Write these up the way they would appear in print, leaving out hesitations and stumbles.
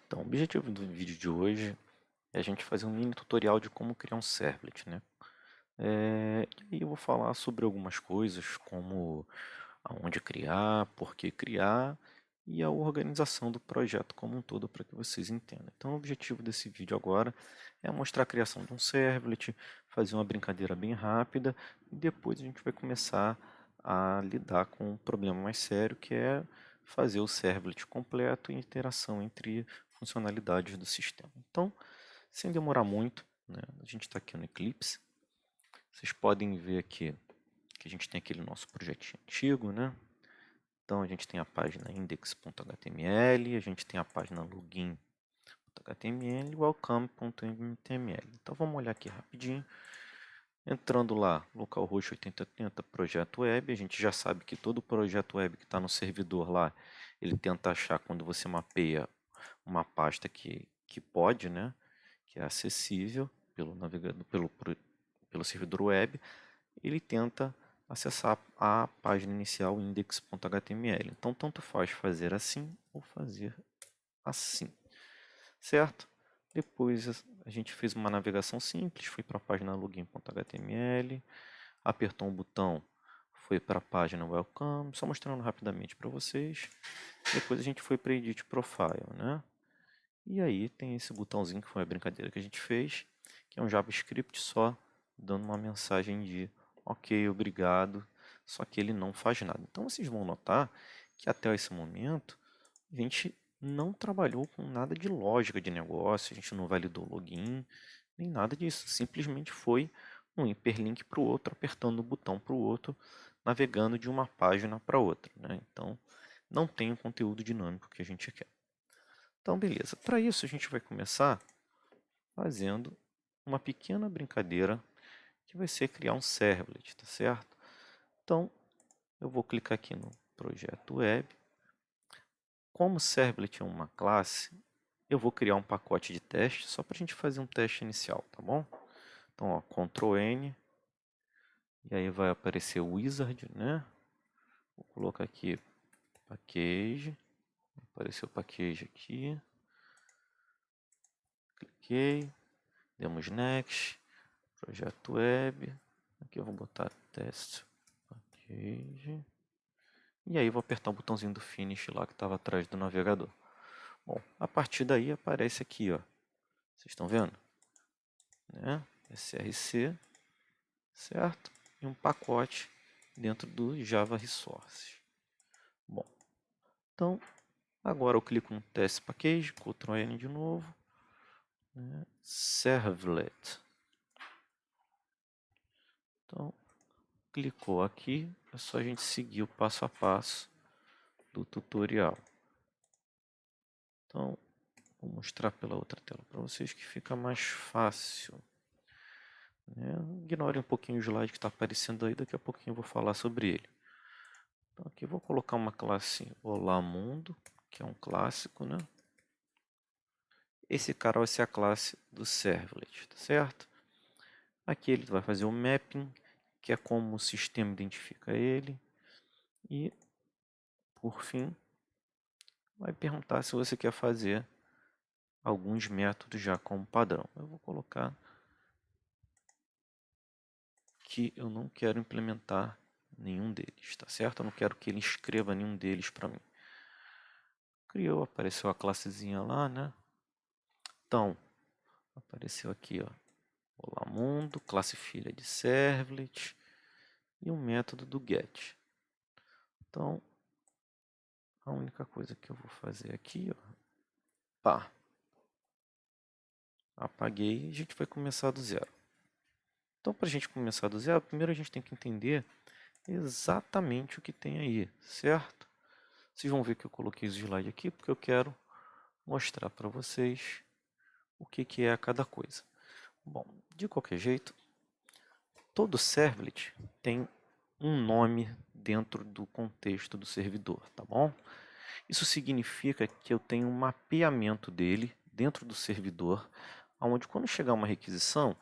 Então, o objetivo do vídeo de hoje é a gente fazer um mini tutorial de como criar um servlet, né? E aí eu vou falar sobre algumas coisas, como aonde criar, por que criar e a organização do projeto como um todo para que vocês entendam. Então, o objetivo desse vídeo agora é mostrar a criação de um servlet, fazer uma brincadeira bem rápida e depois a gente vai começar a lidar com um problema mais sério, que é fazer o servlet completo e interação entre funcionalidades do sistema. Então, sem demorar muito, né, a gente está aqui no Eclipse. Vocês podem ver aqui que a gente tem aquele nosso projetinho antigo, né? Então a gente tem a página index.html, a gente tem a página login.html e welcome.html. Então vamos olhar aqui rapidinho. Entrando lá, localhost 8080 projeto web, a gente já sabe que todo projeto web que está no servidor lá, ele tenta achar quando você mapeia uma pasta que pode, né, que é acessível pelo navegador, pelo servidor web, ele tenta acessar a página inicial index.html. Então, tanto faz fazer assim ou fazer assim, certo? Depois a gente fez uma navegação simples, foi para a página login.html, apertou um botão, foi para a página welcome, só mostrando rapidamente para vocês. Depois a gente foi para edit profile, né? E aí tem esse botãozinho que foi a brincadeira que a gente fez, que é um JavaScript só dando uma mensagem de ok, obrigado, só que ele não faz nada. Então vocês vão notar que até esse momento a gente não trabalhou com nada de lógica de negócio, a gente não validou login, nem nada disso. Simplesmente foi um hiperlink para o outro, apertando o botão para o outro, navegando de uma página para outra, né? Então não tem o conteúdo dinâmico que a gente quer. Então, beleza. Para isso, a gente vai começar fazendo uma pequena brincadeira que vai ser criar um servlet, tá certo? Então, eu vou clicar aqui no projeto web. Como servlet é uma classe, eu vou criar um pacote de teste só para a gente fazer um teste inicial, tá bom? Então, ó, Ctrl N, e aí vai aparecer o wizard, né? Vou colocar aqui package, apareceu o package aqui, cliquei, demos next, projeto web, aqui eu vou botar teste package, e aí vou apertar o botãozinho do finish lá que estava atrás do navegador. Bom, a partir daí aparece aqui, ó, vocês estão vendo? Né? src, certo? E um pacote dentro do Java Resources. Bom, então agora eu clico no test package, Ctrl N de novo, né? Servlet. Então, clicou aqui, é só a gente seguir o passo a passo do tutorial. Então, vou mostrar pela outra tela para vocês que fica mais fácil, né? Ignore um pouquinho o slide que está aparecendo aí, daqui a pouquinho eu vou falar sobre ele. Então, aqui eu vou colocar uma classe Olá Mundo, que é um clássico, né? Esse cara vai ser a classe do servlet, tá certo? Aqui ele vai fazer o mapping, que é como o sistema identifica ele. E, por fim, vai perguntar se você quer fazer alguns métodos já como padrão. Eu vou colocar que eu não quero implementar nenhum deles, tá certo? Eu não quero que ele escreva nenhum deles para mim. Criou, apareceu a classezinha lá, né? Então, apareceu aqui, ó, Olá Mundo, classe filha de servlet e um método do get. Então, a única coisa que eu vou fazer aqui, ó, pá, apaguei e a gente vai começar do zero. Então, para a gente começar do zero, primeiro a gente tem que entender exatamente o que tem aí, certo? Vocês vão ver que eu coloquei os slides aqui porque eu quero mostrar para vocês o que é cada coisa. Bom, de qualquer jeito, todo servlet tem um nome dentro do contexto do servidor, tá bom? Isso significa que eu tenho um mapeamento dele dentro do servidor, onde quando chegar uma requisição,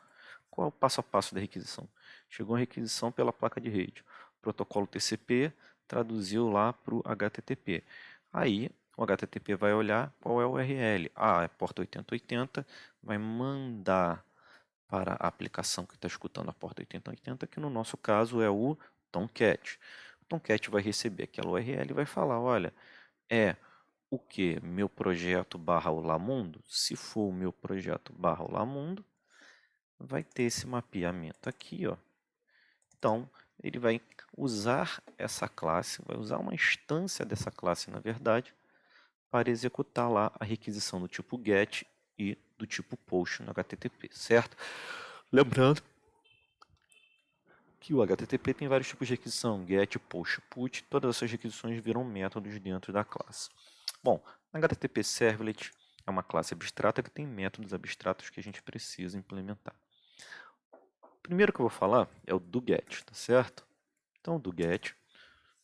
qual é o passo a passo da requisição? Chegou uma requisição pela placa de rede. O protocolo TCP traduziu lá para o HTTP. Aí O HTTP vai olhar qual é o URL. Ah, é porta 8080, vai mandar para a aplicação que está escutando a porta 8080, que no nosso caso é o Tomcat. O Tomcat vai receber aquela URL e vai falar, olha, é o que? Meu projeto barra Olá Mundo? Se for o meu projeto barra Olá Mundo, vai ter esse mapeamento aqui, ó. Então, ele vai usar essa classe, vai usar uma instância dessa classe, na verdade, para executar lá a requisição do tipo GET e do tipo POST no HTTP, certo? Lembrando que o HTTP tem vários tipos de requisição, GET, POST, PUT, todas essas requisições viram métodos dentro da classe. Bom, HTTP Servlet é uma classe abstrata que tem métodos abstratos que a gente precisa implementar. O primeiro que eu vou falar é o doGET, tá certo? Então, o doGET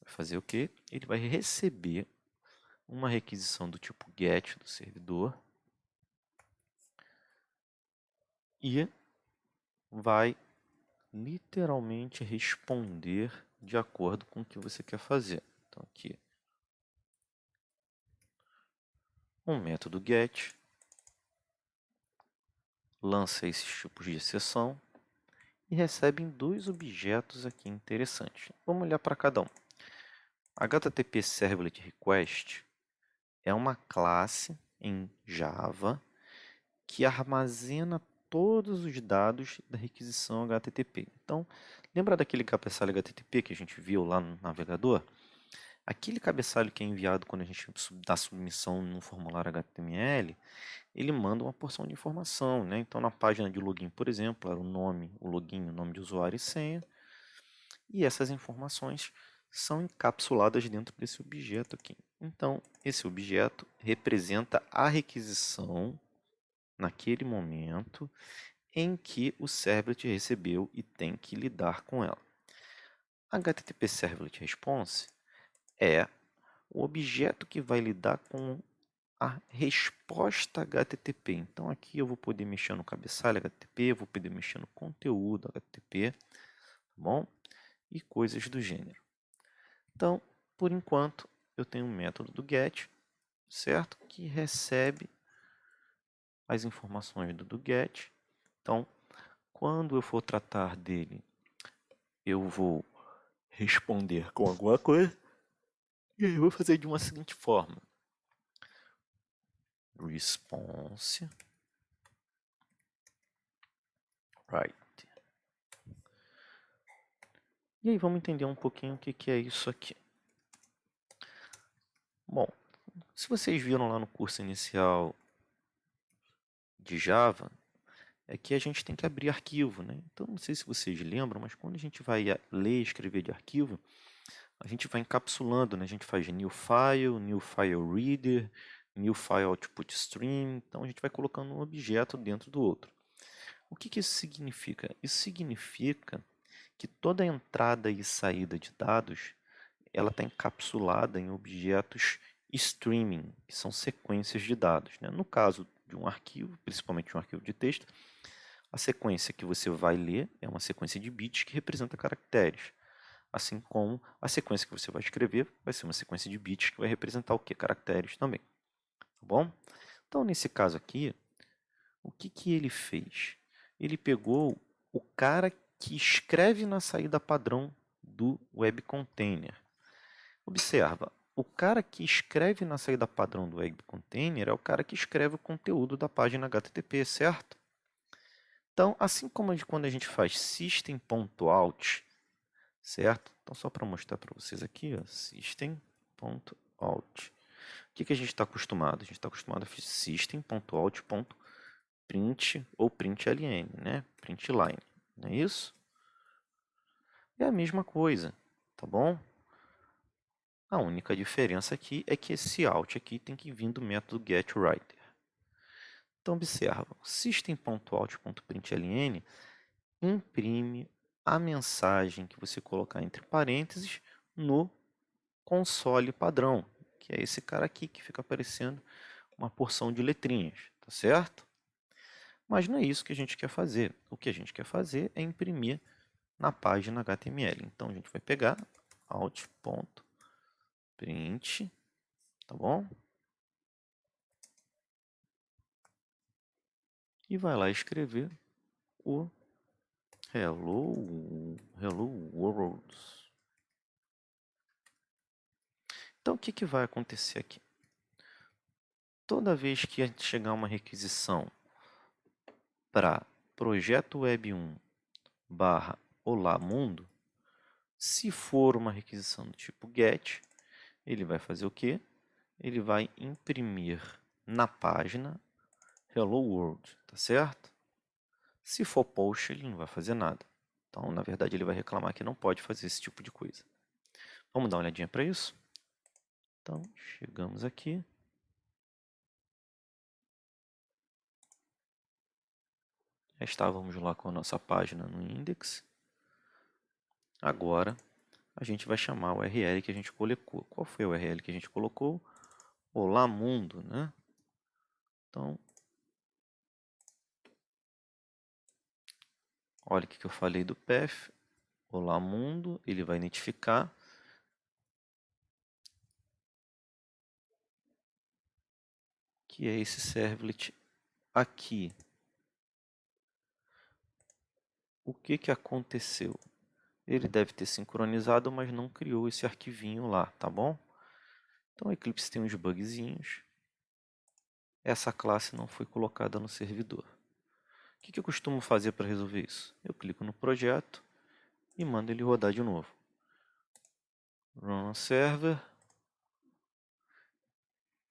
vai fazer o quê? Ele vai receber uma requisição do tipo GET do servidor e vai literalmente responder de acordo com o que você quer fazer. Então, aqui, um método GET lança esses tipos de exceção e recebe dois objetos aqui interessantes. Vamos olhar para cada um. HTTP Servlet Request é uma classe em Java que armazena todos os dados da requisição HTTP. Então, lembra daquele cabeçalho HTTP que a gente viu lá no navegador? Aquele cabeçalho que é enviado quando a gente dá submissão no formulário HTML, ele manda uma porção de informação, né? Então, na página de login, por exemplo, era o nome, o login, o nome de usuário e senha. E essas informações são encapsuladas dentro desse objeto aqui. Então, esse objeto representa a requisição naquele momento em que o servlet recebeu e tem que lidar com ela. HTTP Servlet Response é o objeto que vai lidar com a resposta HTTP. Então aqui eu vou poder mexer no cabeçalho HTTP, vou poder mexer no conteúdo HTTP, tá bom? E coisas do gênero. Então, por enquanto, eu tenho um método do GET, certo? Que recebe as informações do GET. Então, quando eu for tratar dele, eu vou responder com alguma coisa. E aí eu vou fazer de uma seguinte forma. Response. Right. E aí vamos entender um pouquinho o que é isso aqui. Bom, se vocês viram lá no curso inicial de Java, é que a gente tem que abrir arquivo, né? Então, não sei se vocês lembram, mas quando a gente vai ler e escrever de arquivo, a gente vai encapsulando, né? A gente faz new file reader, new file output stream. Então, a gente vai colocando um objeto dentro do outro. O que isso significa? Isso significa que toda entrada e saída de dados ela está encapsulada em objetos streaming, que são sequências de dados, né? No caso de um arquivo, principalmente um arquivo de texto, a sequência que você vai ler é uma sequência de bits que representa caracteres. Assim como a sequência que você vai escrever vai ser uma sequência de bits que vai representar o que? Caracteres também. Tá bom? Então, nesse caso aqui, o que ele fez? Ele pegou o cara que escreve na saída padrão do Web Container. Observa, o cara que escreve na saída padrão do Web Container é o cara que escreve o conteúdo da página HTTP, certo? Então, assim como quando a gente faz system.out, certo? Então, só para mostrar para vocês aqui, ó, system.out. O que a gente está acostumado? A gente está acostumado a fazer system.out.print ou println, né? Println, não é isso? É a mesma coisa, tá bom? A única diferença aqui é que esse out aqui tem que vir do método getWriter. Então, observa, system.out.println imprime a mensagem que você colocar entre parênteses no console padrão, que é esse cara aqui que fica aparecendo uma porção de letrinhas, tá certo? Mas não é isso que a gente quer fazer. O que a gente quer fazer é imprimir na página HTML. Então, a gente vai pegar out.print, tá bom? e vai lá escrever o hello world. Então, o que vai acontecer aqui? Toda vez que a gente chegar uma requisição para projeto web 1 barra olá mundo, se for uma requisição do tipo get, ele vai fazer o quê? Ele vai imprimir na página hello world, tá certo? Se for post, ele não vai fazer nada. Então, na verdade, ele vai reclamar que não pode fazer esse tipo de coisa. Vamos dar uma olhadinha para isso? Então, chegamos aqui. Já estávamos lá com a nossa página no index. Agora, a gente vai chamar o URL que a gente colocou. Qual foi o URL que a gente colocou? Olá mundo, né? Então, olha o que eu falei do path. Olá mundo, ele vai identificar que é esse servlet aqui. O que aconteceu? Ele deve ter sincronizado, mas não criou esse arquivinho lá, tá bom? Então, o Eclipse tem uns bugzinhos. Essa classe não foi colocada no servidor. O que eu costumo fazer para resolver isso? Eu clico no projeto e mando ele rodar de novo. Run on server.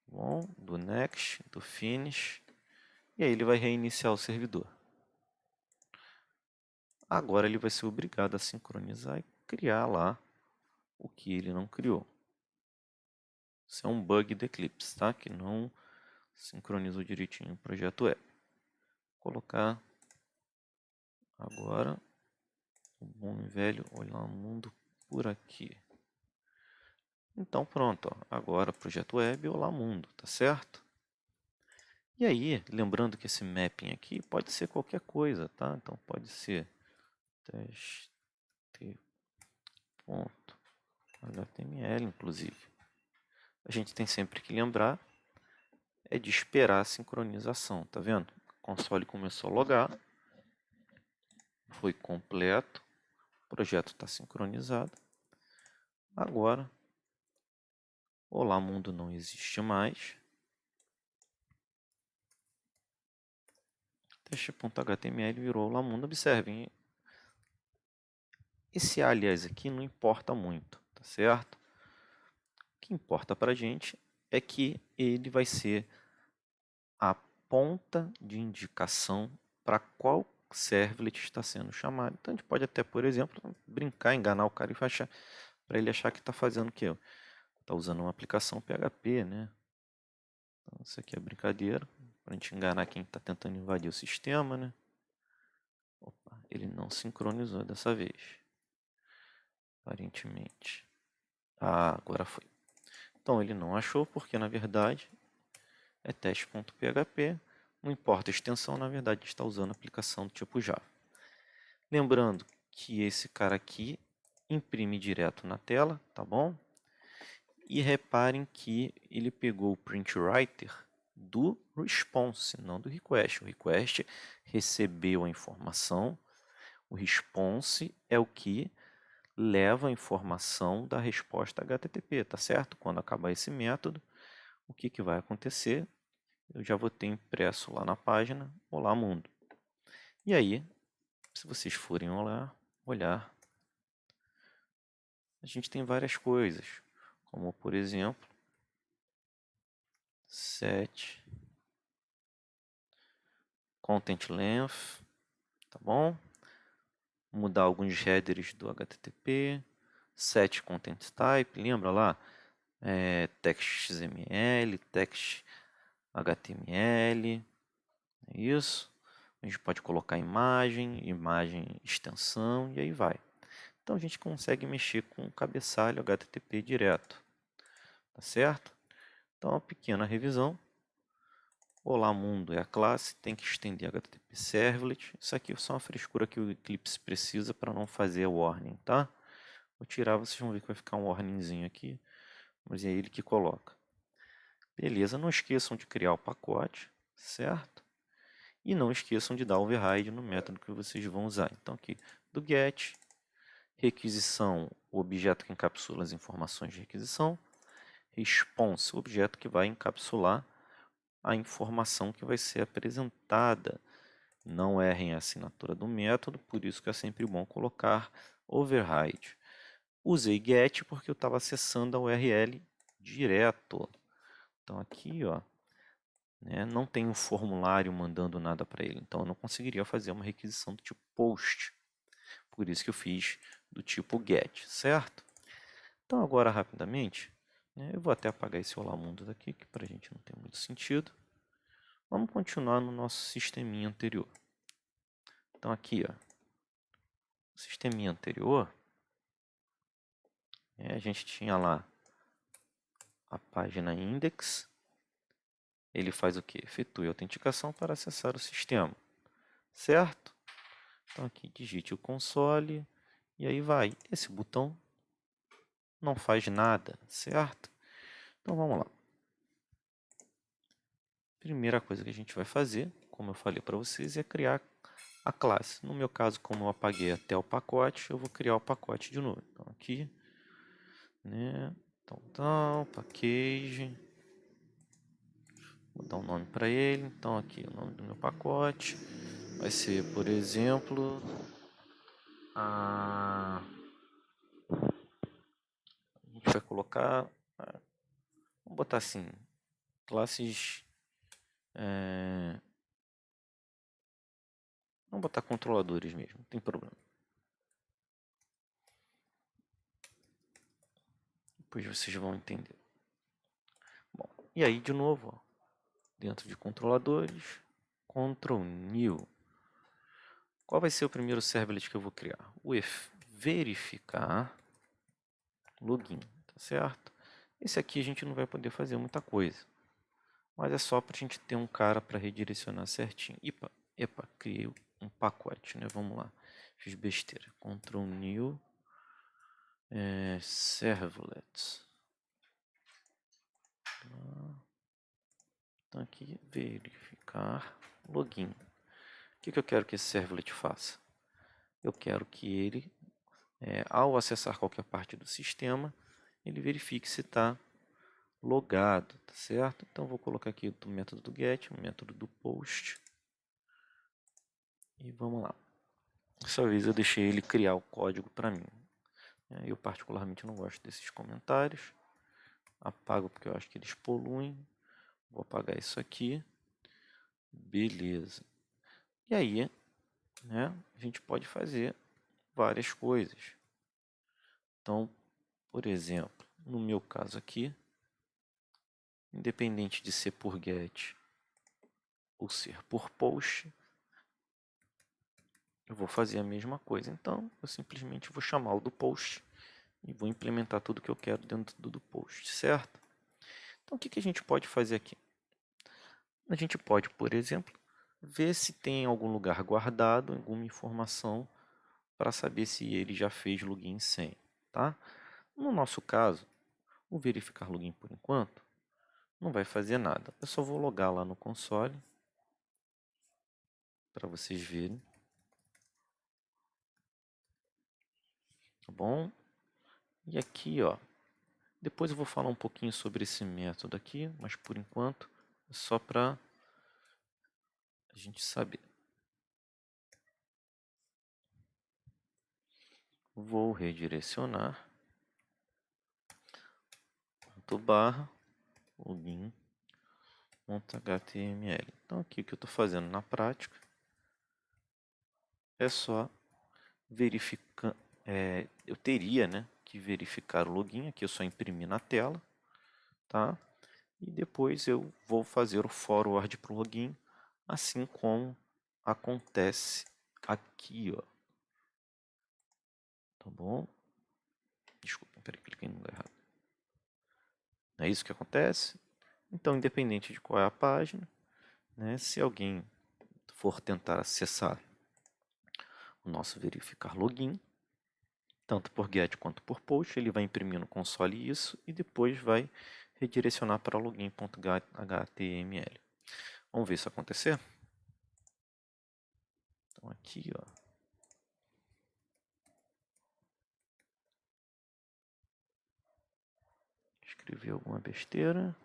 Bom, do next, do finish. E aí ele vai reiniciar o servidor. Agora ele vai ser obrigado a sincronizar e criar lá o que ele não criou. Isso é um bug do Eclipse, tá? Que não sincronizou direitinho o projeto web. Vou colocar agora o bom e velho olhar o mundo por aqui. Então pronto, ó. Agora projeto web olá mundo, tá certo? E aí, lembrando que esse mapping aqui pode ser qualquer coisa, tá? Então pode ser test.html, inclusive. A gente tem sempre que lembrar é de esperar a sincronização, tá vendo? O console começou a logar, foi completo, o projeto está sincronizado. Agora, olá mundo não existe mais. Teste.html virou olá mundo. Observem, esse aliás aqui não importa muito, tá certo? O que importa para a gente é que ele vai ser a ponta de indicação para qual servlet está sendo chamado. Então a gente pode até, por exemplo, brincar, enganar o cara e achar, para ele achar que está fazendo o quê? Está usando uma aplicação PHP, né? Então isso aqui é brincadeira, para a gente enganar quem está tentando invadir o sistema, né? Opa, ele não sincronizou dessa vez, aparentemente. Ah, agora foi. Então ele não achou porque na verdade é teste.php. Não importa a extensão, na verdade está usando a aplicação do tipo Java. Lembrando que esse cara aqui imprime direto na tela, tá bom? E reparem que ele pegou o print writer do response, não do request. O request recebeu a informação, o response é o que leva a informação da resposta HTTP, tá certo? Quando acabar esse método, o que vai acontecer? Eu já vou ter impresso lá na página, olá mundo. E aí, se vocês forem olhar, a gente tem várias coisas, como por exemplo, set content length, tá bom? Mudar alguns headers do HTTP, set content type, lembra lá? Text XML, text HTML, é isso. A gente pode colocar imagem, extensão e aí vai. Então a gente consegue mexer com o cabeçalho HTTP direto, tá certo? Então uma pequena revisão. Olá mundo é a classe, tem que estender HTTP Servlet. Isso aqui é só uma frescura que o Eclipse precisa para não fazer warning, tá? Vou tirar, vocês vão ver que vai ficar um warningzinho aqui, mas é ele que coloca. Beleza, não esqueçam de criar o pacote, certo? E não esqueçam de dar override no método que vocês vão usar. Então aqui, do get, requisição, o objeto que encapsula as informações de requisição, response, o objeto que vai encapsular a informação que vai ser apresentada. Não errem a assinatura do método, por isso que é sempre bom colocar override. Usei get porque eu estava acessando a URL direto. Então aqui, ó, né, não tem um formulário mandando nada para ele. Então eu não conseguiria fazer uma requisição do tipo post. Por isso que eu fiz do tipo get, certo? Então agora rapidamente, né, eu vou até apagar esse Olá Mundo daqui, que para a gente não tem muito sentido. Vamos continuar no nosso sisteminha anterior. Então aqui, ó, o sisteminha anterior, a gente tinha lá a página index. Ele faz o quê? Efetue a autenticação para acessar o sistema, certo? Então aqui digite o console e aí vai. Esse botão não faz nada, certo? Então vamos lá. Primeira coisa que a gente vai fazer, como eu falei para vocês, é criar a classe. No meu caso, como eu apaguei até o pacote, eu vou criar o pacote de novo. Então aqui, né? Então, package. Vou dar um nome para ele. Então aqui, o nome do meu pacote vai ser, por exemplo, a gente vai colocar, vamos botar assim, classes, vamos botar controladores mesmo, não tem problema. Depois vocês vão entender. Bom, e aí de novo, ó, dentro de controladores, Ctrl New. Qual vai ser o primeiro servlet que eu vou criar? O verificar login, tá certo? Esse aqui a gente não vai poder fazer muita coisa, mas é só para a gente ter um cara para redirecionar certinho. Epa, criei um pacote, né? Vamos lá, fiz besteira. Ctrl New, servlets. Então aqui, verificar login. O que eu quero que esse servlet faça? Eu quero que ele, ao acessar qualquer parte do sistema, ele verifique se está logado, tá certo? Então vou colocar aqui o método do get, o método do post. E vamos lá. Dessa vez eu deixei ele criar o código para mim. Eu particularmente não gosto desses comentários. Apago porque eu acho que eles poluem. Vou apagar isso aqui. Beleza. E aí, né, a gente pode fazer várias coisas. Então, por exemplo, no meu caso aqui, independente de ser por get ou ser por post, eu vou fazer a mesma coisa. Então, eu simplesmente vou chamar o do post e vou implementar tudo que eu quero dentro do post, certo? Então, o que a gente pode fazer aqui? A gente pode, por exemplo, ver se tem em algum lugar guardado alguma informação para saber se ele já fez login sem, tá? No nosso caso, o verificar login por enquanto não vai fazer nada. Eu só vou logar lá no console para vocês verem. Tá bom? E aqui, ó, depois eu vou falar um pouquinho sobre esse método aqui, mas por enquanto é só para a gente saber. Vou redirecionar /, login.html. Então aqui o que eu estou fazendo na prática é só verificar, eu teria, né, que verificar o login, aqui eu só imprimi na tela, tá? E depois eu vou fazer o forward para o login, assim como acontece aqui, ó. Tá bom? Desculpa, peraí, cliquei no lugar errado. É isso que acontece. Então, independente de qual é a página, né, se alguém for tentar acessar o nosso verificar login, tanto por get quanto por post, ele vai imprimir no console isso e depois vai redirecionar para login.html. Vamos ver isso acontecer? aqui, ó. Escrevi alguma besteira.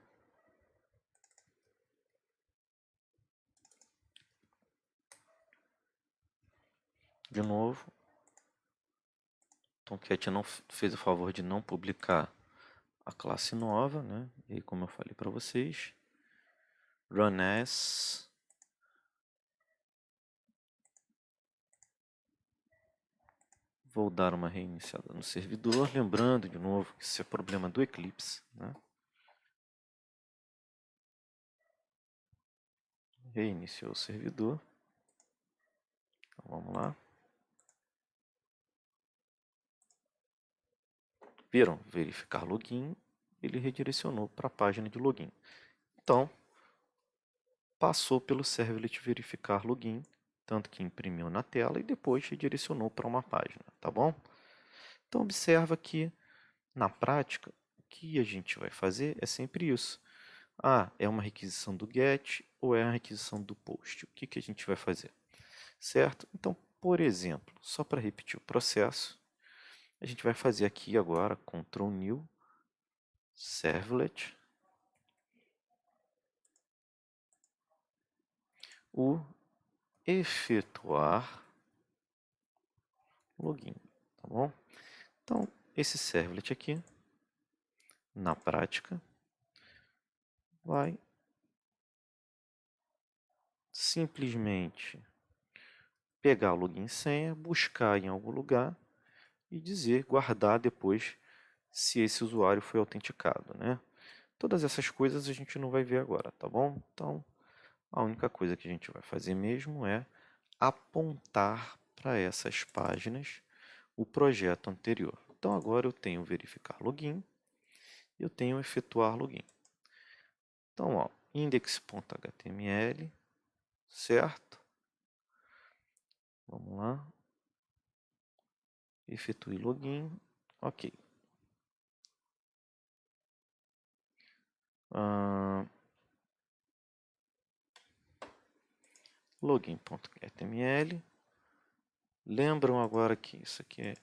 De novo. Tomcat não fez o favor de não publicar a classe nova, né? E aí, como eu falei para vocês, run as. Vou dar uma reiniciada no servidor, lembrando de novo que isso é problema do Eclipse, né? Reiniciou o servidor. Então, vamos lá. Viram? Verificar login. Ele redirecionou para a página de login. Então, passou pelo servlet verificar login, tanto que imprimiu na tela e depois redirecionou para uma página, tá bom? Então, observa que, na prática, o que a gente vai fazer é sempre isso. Ah, é uma requisição do GET ou é uma requisição do POST? O que a gente vai fazer? Certo? Então, por exemplo, só para repetir o processo, a gente vai fazer aqui agora Ctrl New, Servlet, o efetuar login, tá bom? Então, esse servlet aqui, na prática, vai simplesmente pegar o login e senha, buscar em algum lugar e dizer, guardar depois se esse usuário foi autenticado, né? Todas essas coisas a gente não vai ver agora, tá bom? Então, a única coisa que a gente vai fazer mesmo é apontar para essas páginas o projeto anterior. Então, agora eu tenho verificar login, eu tenho efetuar login. Então, ó, index.html, certo? Vamos lá. Efetue login, ok. Login.html. Lembram agora que isso aqui é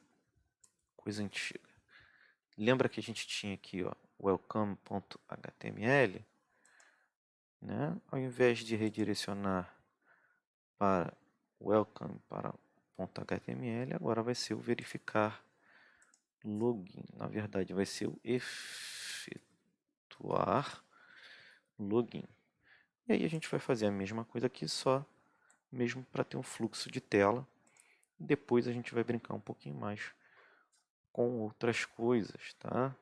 coisa antiga. Lembra que a gente tinha aqui, ó, welcome.html, né? Ao invés de redirecionar para welcome para .html, agora vai ser o verificar login. Na verdade, vai ser o efetuar login. E aí a gente vai fazer a mesma coisa aqui, só mesmo para ter um fluxo de tela. Depois a gente vai brincar um pouquinho mais com outras coisas, tá?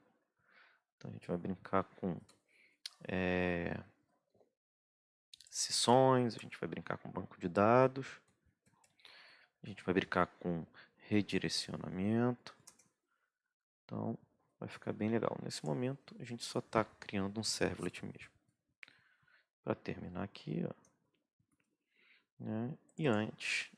Então a gente vai brincar com sessões, a gente vai brincar com banco de dados, a gente vai brincar com redirecionamento. Então vai ficar bem legal. Nesse momento a gente só está criando um servlet mesmo. Para terminar aqui, ó, né? E antes,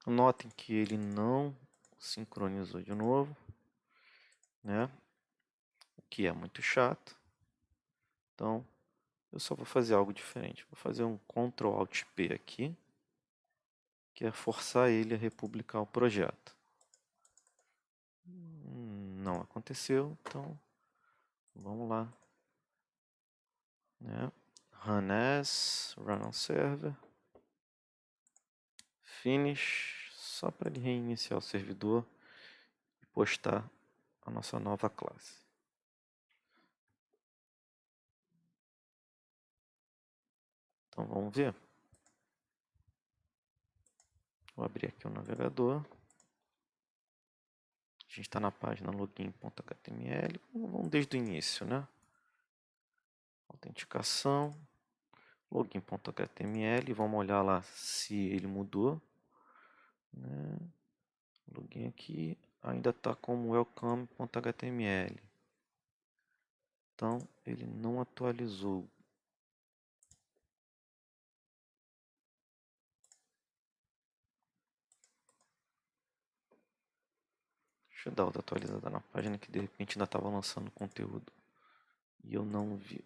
notem que ele não sincronizou de novo, né? O que é muito chato. Então, eu só vou fazer algo diferente. Vou fazer um Ctrl Alt P aqui, que é forçar ele a republicar o projeto. Não aconteceu, então vamos lá, né? Run as, run on server, finish, só para ele reiniciar o servidor e postar a nossa nova classe. Então vamos ver. Vou abrir aqui o navegador. A gente está na página login.html. Vamos desde o início, né? Autenticação, login.html. Vamos olhar lá se ele mudou, né? Login aqui ainda está como welcome.html. Então ele não atualizou. Deixa eu dar outra atualizada na página que de repente ainda estava lançando conteúdo e eu não vi.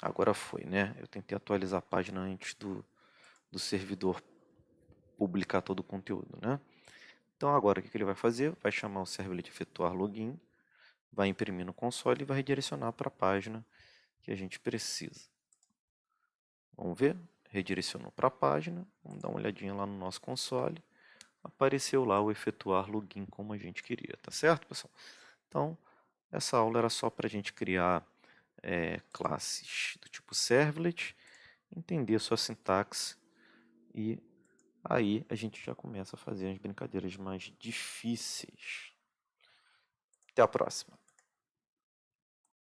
Agora foi, né? Eu tentei atualizar a página antes do servidor publicar todo o conteúdo, né? Então agora o que ele vai fazer? Vai chamar o servlet efetuar login, vai imprimir no console e vai redirecionar para a página que a gente precisa. Vamos ver? Redirecionou para a página. Vamos dar uma olhadinha lá no nosso console. Apareceu lá o efetuar login como a gente queria, tá certo, pessoal? Então, essa aula era só para a gente criar classes do tipo servlet, entender sua sintaxe e aí a gente já começa a fazer as brincadeiras mais difíceis. Até a próxima!